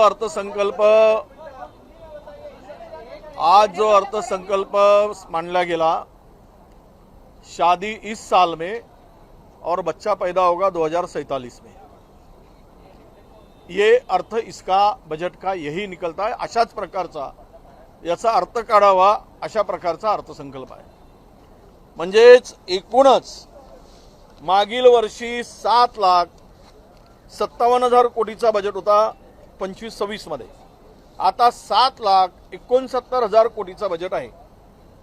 अर्थसंकल्प मांडला गेला, शादी इस साल में और बच्चा पैदा होगा 2047 में, ये अर्थ इसका बजट का यही निकलता है। अशाच प्रकारचा याचा अर्थ काढावा अशा प्रकारचा अर्थसंकल्प आहे। म्हणजेच एकूणच मागील वर्षी 7,57,000 कोटीचा बजेट होता 25-26 मध्ये, आता 7,69,000 कोटीचा बजेट आहे।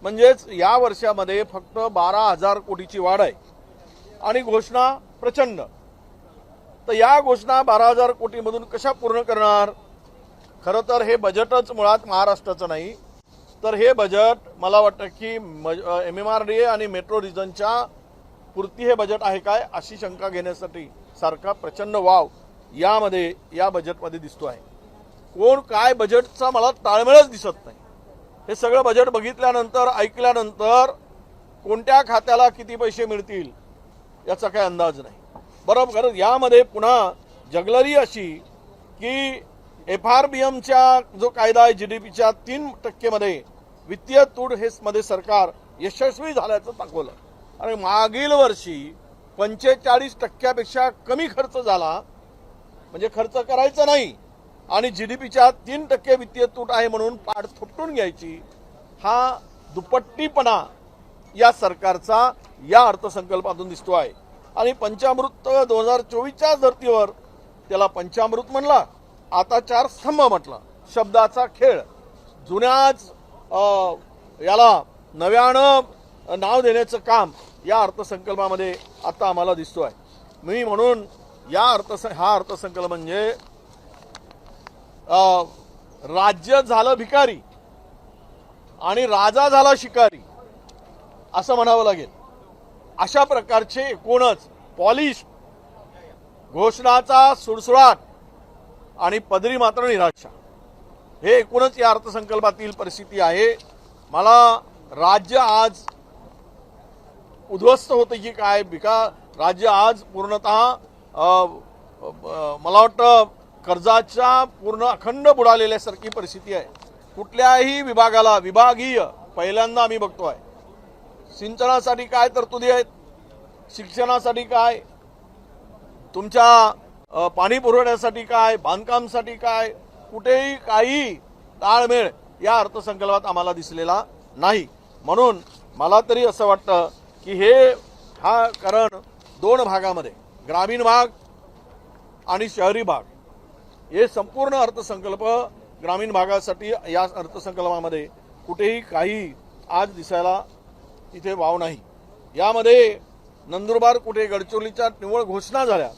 म्हणजेच या वर्षामध्ये फक्त 12,000 कोटीची वाढ आहे आणि घोषणा प्रचंड। तर या घोषणा 12,000 कोटीमधून कशा पूर्ण करणार? खरं तर हे बजेटच मुळात महाराष्ट्राचं नाही, तर हे बजेट मला वाटतं की MMRDA आणि मेट्रो रिजनच्या पुरती हे बजेट आहे काय अशी शंका घेण्यासाठी सारखा प्रचंड वाव या बजेटमध्ये दिसतो आहे। कोण काय बजेटचा मला ताळमेळच दिसत नाही। हे सगळं बजेट बघितल्यानंतर ऐकल्यानंतर कोणत्या खात्याला किती पैसे मिळतील याचा काही अंदाज नाही। बरोबर, यामध्ये पुन्हा जगलरी अशी की FRBMच्या जो कायदा आहे GDPच्या 3% मध्ये वित्तीय तूट हे मध्ये सरकार यशस्वी झाल्याचं दाखवलं आणि मागील वर्षी 45% कमी खर्च झाला, म्हणजे खर्च करायचा नाही आणि GDPच्या 3% वित्तीय तूट आहे म्हणून पाठ थोपटून घ्यायची, हा दुपट्टीपणा या सरकारचा या अर्थसंकल्पातून दिसतो आहे। आणि पंचामृत 2024च्या धर्तीवर त्याला पंचामृत म्हणला, आता 4 स्तंभ म्हटला। शब्दाचा खेळ, जुन्याच याला नव्यानं नाव देण्याचं काम या अर्थसंकल्पामध्ये आता आम्हाला दिसतो आहे। मी म्हणून हा अर्थसंकल्प म्हणजे राज्य झालं भिकारी आणि राजा झाला शिकारी असं म्हणावं लागेल। अशा प्रकारचे एकूणच पॉलिश घोषणाचा सुळसुळाट आणि पदरी मात्र निराशा, हे एकूणच या अर्थसंकल्पातील परिस्थिती आहे। मला राज्य आज उद्ध्वस्त होते की काय, राज्य आज पूर्णतः मला वाटतं कर्जाच्या पूर्ण अखंड बुडालेल्यासारखी परिस्थिती आहे। कुठल्याही विभागाला विभागीय पहिल्यांदा आम्ही बघतोय, सिंचनासाठी काय तरतुदी आहेत, शिक्षणासाठी काय, तुमच्या पाणी पुरवठ्यासाठी काय, बांधकामासाठी काय, कुठेही काही ताळमेळ या अर्थसंकल्पात आम्हाला दिसलेला नाही। म्हणून मला तरी असं वाटतं की हा कारण 2 भागामध्ये, ग्रामीण भाग आणि शहरी भाग, हे संपूर्ण अर्थसंकल्प ग्रामीण भागासाठी या अर्थसंकल्पामध्ये कुठेही काही आज दिसायला इथे वाव नाही। यामध्ये नंदुरबार कुठे गडचिरोलीच्या निव्वळ घोषणा झाल्या,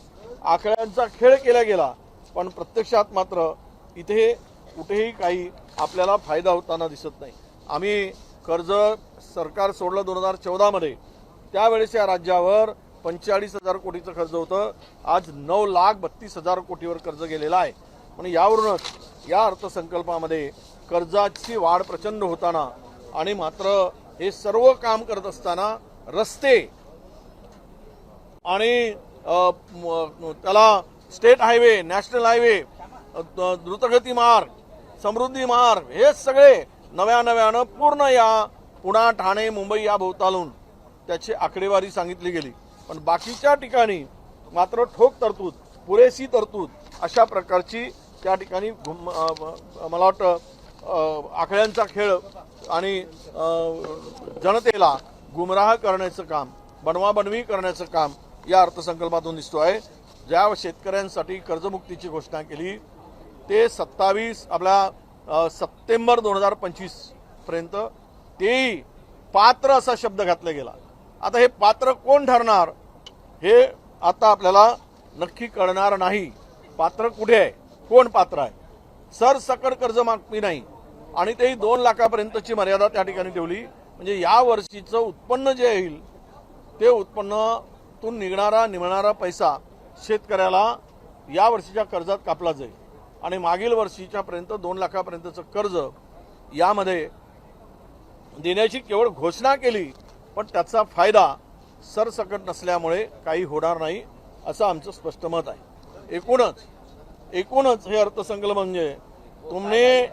आकड्यांचा खेळ केला गेला, पण प्रत्यक्षात मात्र इथे कुठेही काही आपल्याला फायदा होताना दिसत नाही। आम्ही कर्ज सरकार सोडलं 2014 मध्ये, त्यावेळेस या राज्यावर 45,000 कोटीचं कर्ज होतं, आज 9,32,000 कोटीवर कर्ज गेलेलं आहे। म्हणून यावरूनच या अर्थसंकल्पामध्ये कर्जाची वाढ प्रचंड होताना आणि मात्र हे सर्व काम करत असताना रस्ते आणि त्याला स्टेट हायवे, नॅशनल हायवे, द्रुतगती मार्ग, समृद्धी मार्ग, हे सगळे नव्यानं पूर्ण या पुणे, ठाणे, मुंबई या भोवतालून त्याची आकडेवारी सांगितली गेली, पण बाकीच्या ठिकाणी मात्र ठोक तरतूद, पुरेशी तरतूद अशा प्रकारची त्या ठिकाणी मला वाटतं आकड्यांचा खेळ आणि जनतेला गुमराह करण्याचं काम, बनवाबनवी करण्याचं काम या अर्थसंकल्पातून दिसतो आहे। ज्या शेतकऱ्यांसाठी कर्जमुक्तीची घोषणा केली ते 27 सप्टेंबर 2025 पर्यंत तेही पात्र असा शब्द घातला गेला। आता हे पात्र कोण ठरणार हे आता आपल्याला नक्की कळणार नाही। पात्र कुठे आहे, कोण पात्र आहे? सरसकट कर्जमाफी नाही आणि तेही 2 लाखापर्यंतची मर्यादा त्या ठिकाणी ठेवली, म्हणजे या वर्षीचं उत्पन्न जे येईल ते उत्पन्नातून निघणारा पैसा शेतकऱ्याला या वर्षीच्या कर्जात कापला जाईल आणि मागील वर्षीच्या पर्यंत 2 लाखापर्यंतचं कर्ज यामध्ये देण्याची केवळ घोषणा केली, पण त्याचा फायदा सरसकट नसल्यामुळे काही होणार नाही असं आमचं स्पष्ट मत आहे। एकूणच एकूणच हे अर्थसंकल्प म्हणजे तुमने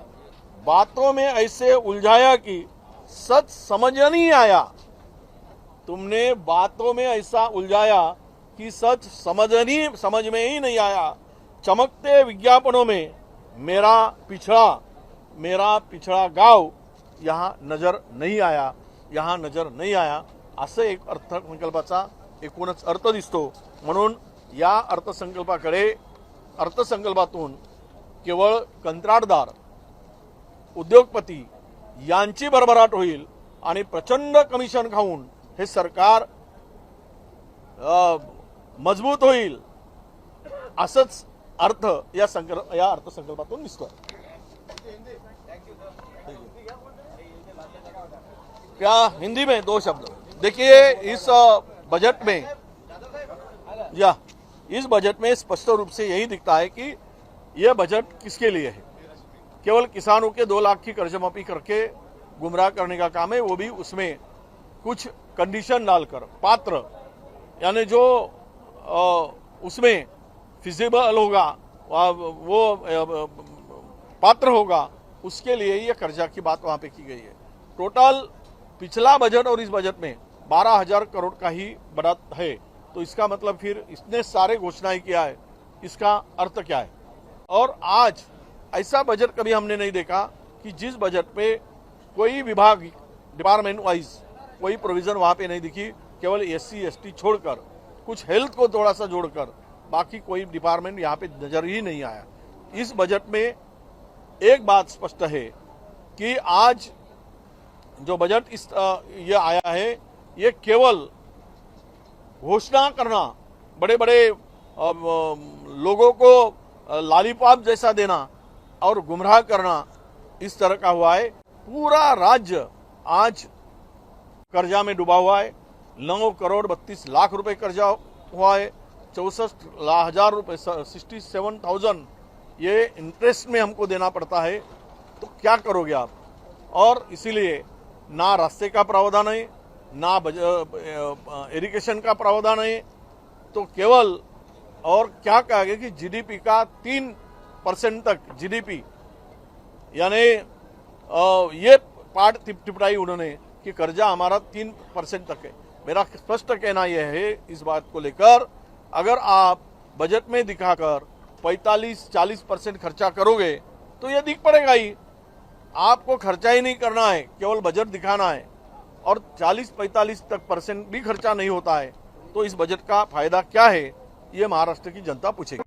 बातों में ऐसे उलझाया कि सच समझ नहीं आया। तुमने बातों में ऐसा उलझाया कि सच समझ में ही नहीं आया। चमकते विज्ञापनों में मेरा पिछड़ा गाव यहाँ नजर नहीं आया असं एक अर्थसंकल्पाचा एकूणच अर्थ दिसतो। म्हणून या अर्थसंकल्पातून केवळ कंत्राटदार उद्योगपती यांची भरभराट होईल आणि प्रचंड कमिशन खाऊन हे सरकार मजबूत होईल असंच अर्थ या अर्थसंकल्पातून दिसतो। क्या हिंदी में 2 शब्द देखिए, इस बजट में स्पष्ट रूप से यही दिखता है कि यह बजट किसके लिए है। केवल किसानों के 2 लाख की कर्ज माफी करके गुमराह करने का काम है, वो भी उसमें कुछ कंडीशन डालकर पात्र यानी जो उसमें फिजिबल होगा वो पात्र होगा उसके लिए ये कर्जा की बात वहां पे की गई है। टोटल पिछला बजट और इस बजट में 12,000 करोड़ का ही बढ़त है, तो इसका मतलब फिर इसने सारे घोषणाएं किया है, इसका अर्थ क्या है। और आज ऐसा बजट कभी हमने नहीं देखा कि जिस बजट पे कोई विभाग डिपार्टमेंट वाइज कोई प्रोविजन वहां पे नहीं दिखी। केवल SC ST छोड़कर कुछ हेल्थ को थोड़ा सा जोड़कर बाकी कोई डिपार्टमेंट यहाँ पे नजर ही नहीं आया। इस बजट में एक बात स्पष्ट है कि आज जो बजट ये आया है, ये केवल घोषणा करना, बड़े बड़े लोगों को लॉलीपॉप जैसा देना और गुमराह करना, इस तरह का हुआ है। पूरा राज्य आज कर्जा में डूबा हुआ है। 9 करोड़ 32 लाख रुपए कर्जा हुआ है। 64,000 रुपए 67,000 ये इंटरेस्ट में हमको देना पड़ता है। तो क्या करोगे आप। और इसीलिए ना रास्ते का प्रावधान है, ना इरिगेशन का प्रावधान है, तो केवल और क्या कहेंगे कि GDP का 3% तक GDP यानी ये पार्ट टिपटाई उन्होंने कि कर्जा हमारा 3% तक है। मेरा स्पष्ट कहना यह है इस बात को लेकर, अगर आप बजट में दिखाकर 45-40% खर्चा करोगे तो ये दिख पड़ेगा ही। आपको खर्चा ही नहीं करना है, केवल बजट दिखाना है और 40-45 तक % भी खर्चा नहीं होता है, तो इस बजट का फायदा क्या है, ये महाराष्ट्र की जनता पूछेगी।